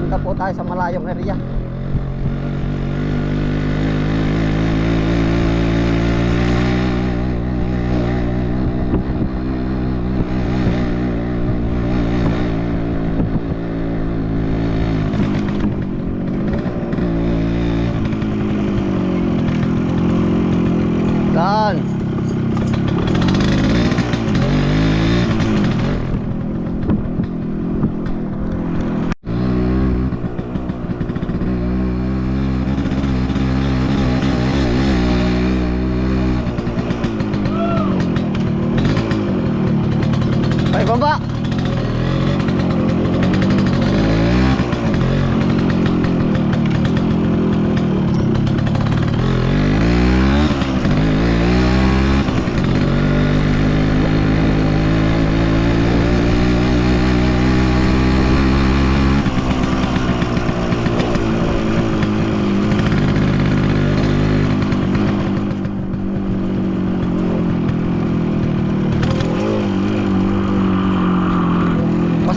papunta po tayo sa malayong area. Dan ay baba.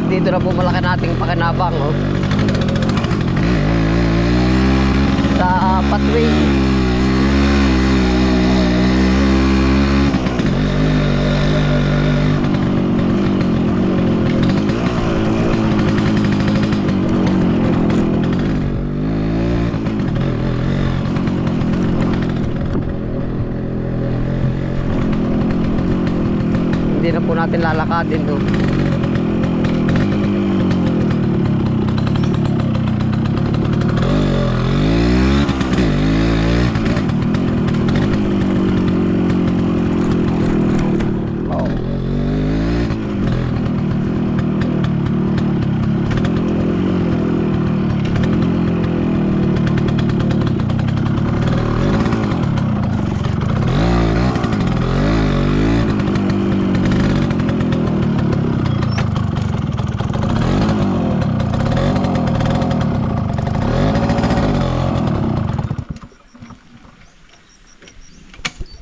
Dito na po malaki nating pakinabang, oh. Sa pathway. Hindi na po natin lalakadin, oh.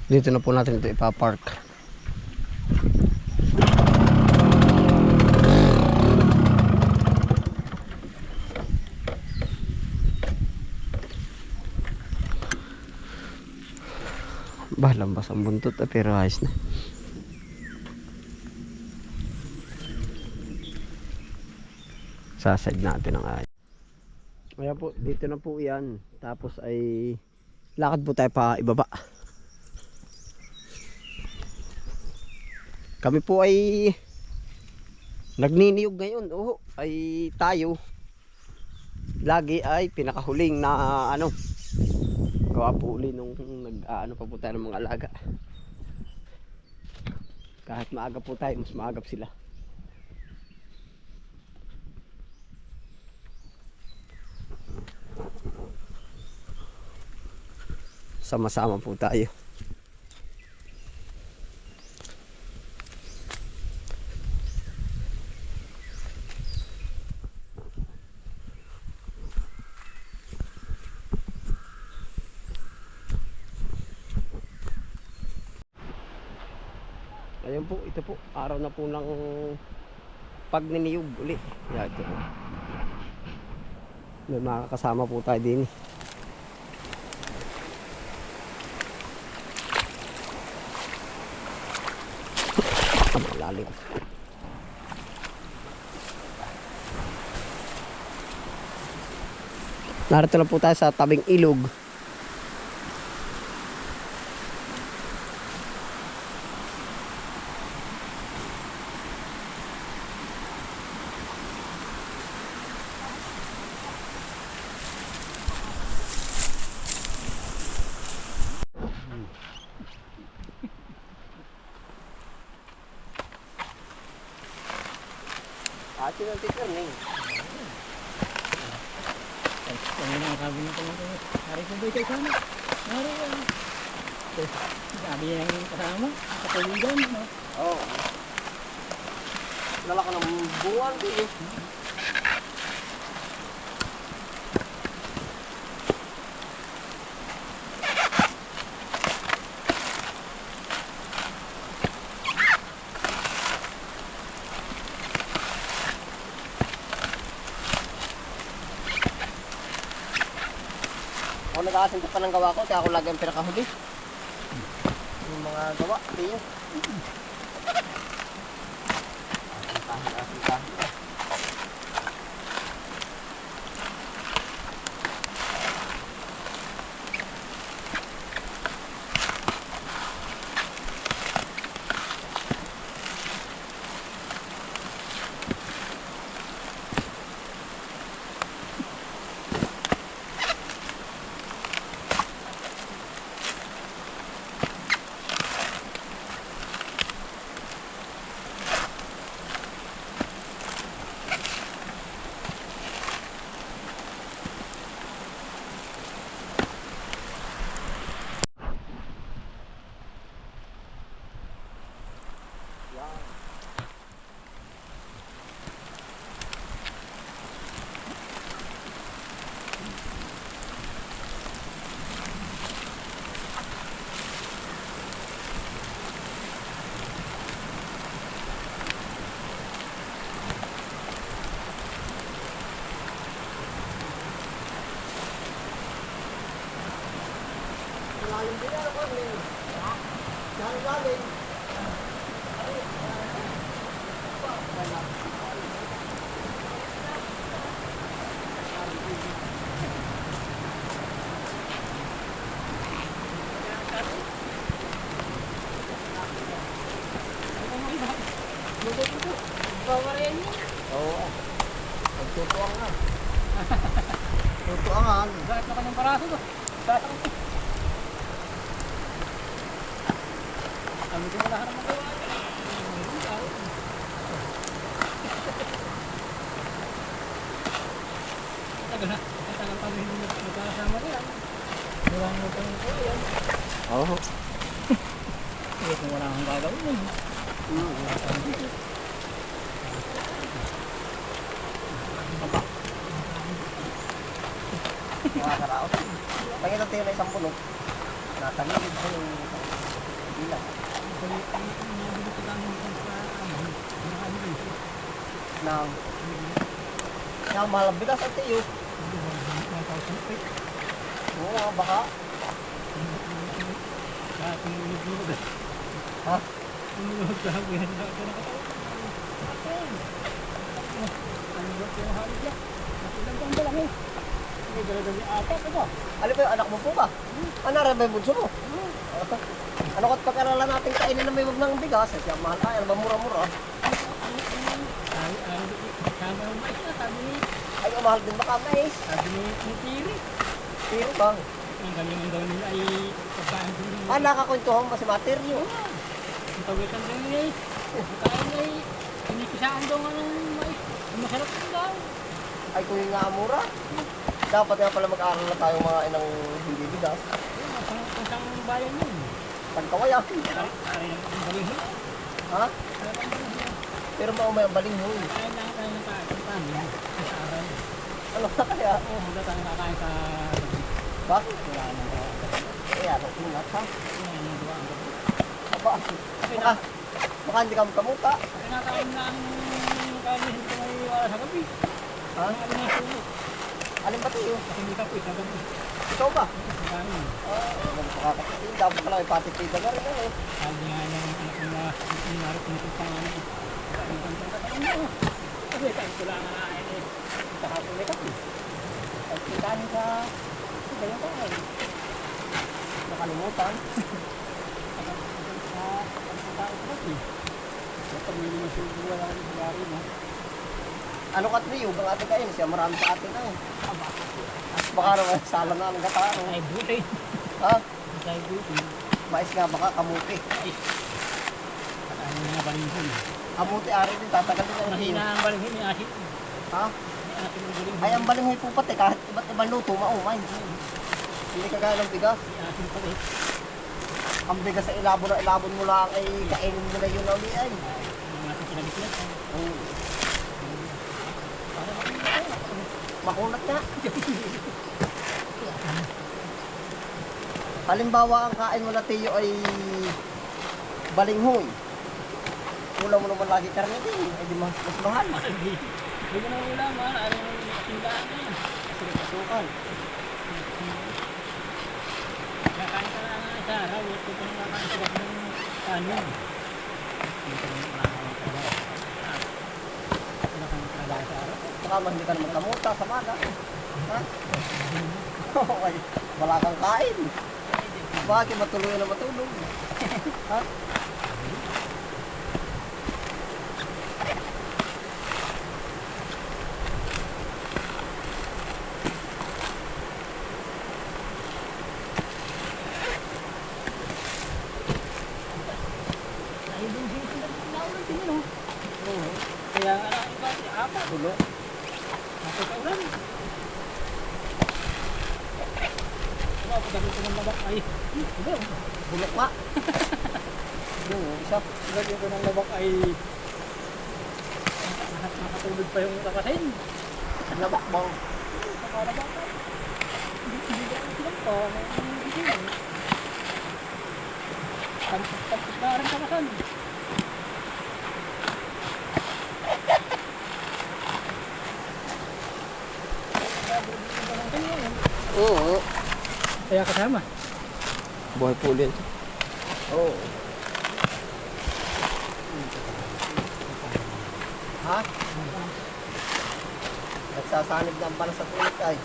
Dito na po natin ito ipapark. Bah, lambas ang buntot, pero ayos na. Saside natin ang ayos. Kaya po, dito na po yan. Tapos ay lakad po tayo pa ibaba. Kami po ay nagniniyog ngayon. Oo, ay tayo lagi ay pinakahuling na ano, gawa po uli nung nag-ano pa po tayo ng mga alaga. Kahit maaga po tayo, mas maagap sila. Sama-sama po tayo. Ayan po, ito po, araw na po ng pagniniyog uli. Yan, ito po. May mga kasama po tayo din. Malalim. Narito na po tayo sa tabing ilog. Ate ng tikran eh. Ano na sabi nito nito? Hari ko ba ito sana? Hari yan. Sabi niya yung kasama, katuligan. Oo. Lalaka ng buwan eh. Ako nag-aasinta pa ng gawa ko, kaya ako lagi ang pinakahuli. Yung mga gawa, tiyo. Asintahin. Oo. Magtutuang nga. Tutuangan. Bakit na kanyang paraso to? Bakit ako? Kami ko wala harap magawa. Tagal na. Tagal kami hindi magkakasama nila. Wala mo pang ito yan. Oo. Hindi kung wala akong gagawin yun. Mga karaot. Pagkita tayo na isang puno, natangilid ko yung bilang. Nang yung mahal ang bigas at tiyo. Oo, baka. Ha? Ano ba yung anak mo po ba? Ano rin ba yung bunso mo? Ano ka't pag-aralan natin kainin na may wag ng bigas? Siya mahal tayo, ano ba mura-mura? Ay, mahal din baka mais. Sabi ni Tiri, Pero bang? ang galing daw nila ay pagkain din. Ah, nakakwentuhan ba si Materyo? Ang pawikan daw nila ay pagkain ay inipisaan daw nga ng mais. Masarap din daw. Ay, kung yung nga mura. Dapat nga pala mag-aaral na tayo mga inang hindi bigas. Kung saan bayan yun. Pagkawaya. Ari ang galing nila. Ha? Pero maumay ang balinghoy. Kaya lang tayo ng kain sa aral. Ano na kaya? Oo, hindi tayo nakakain sa Bakit? wala na daw. Eh, ano, ingat ha? Yan yung duwa ang gabi. Aba, baka hindi ka magkamuta. Kinakain na ang kain hindi ko may wala sa gabi. Ha? Ang alin na sulo. Alin ba tayo? Kasi hindi ka po sa gabi. Ikaw ba? Kain. Makakapatid. Dapat pala may patipida na rin eh. Sabi nga ng anak ko na inarap nito sa ano. Kasi kain ko lang na eh. Kahapon may kape. At kain sa ganyan pa eh. Nakalimutan. Pag-mili na siya wala rin sa gari mo. Ano ka trio? Bang ate kayo? Siya marami sa atin na eh. Baka naman sala na ang gata. Ay buti. Ha? Ay buti. Mais nga baka kamuti. Ay. At ano nga balinghoy. Kamuti ari din. Tatagal din ang trio. Mahina ang balinghoy ni asin. Ha? May asin ang balinghoy. Ay, ang balinghoy po pati. Kahit iba't ibang luto, maumay. Hindi kagaya ng bigas. May asin pa rin. Ang bigas sa ilabon mo lang ay kainin mo na yun na uli ay. Yung asin pinabitlet. Makunat nga. Halimbawa, ang kain mo na tiyo ay balinghoy. Ulam mo naman lagi karne din. Ay di mas mahal. Hindi ko na ulam ha. Ano yung tindahan na yan. Pasukan. sa araw, ito pa nakakasirap ng kanin. Dito na yung nakakasirap. Wala kang trabaho sa araw. Baka mas hindi ka naman kamuta sa maga. Ha? Okay. Wala kang kain. Bakit matuloy na matulog? Ha? Ay, doon dito na naulan din yun, oh. Oo. Kaya ano, iba, apat. Tulo. Ako sa ulan. Diba, pagdating ko ng labak ay, hindi, Bulok nga. Yung isa. pagdating ko ng labak ay, nakatulog pa yung kakasin. Labak bang. Nakalabak ay. Hindi ko alam silang pa, hindi ko. Tampos na rin kakasan. Oo. Kaya kasama. Buhay po ulit. Oo. Ha? Nagsasanib na pala sa tulik ay.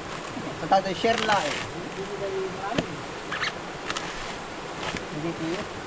Ang tatay share la eh. Hindi ko yung marami. Hindi tiyo.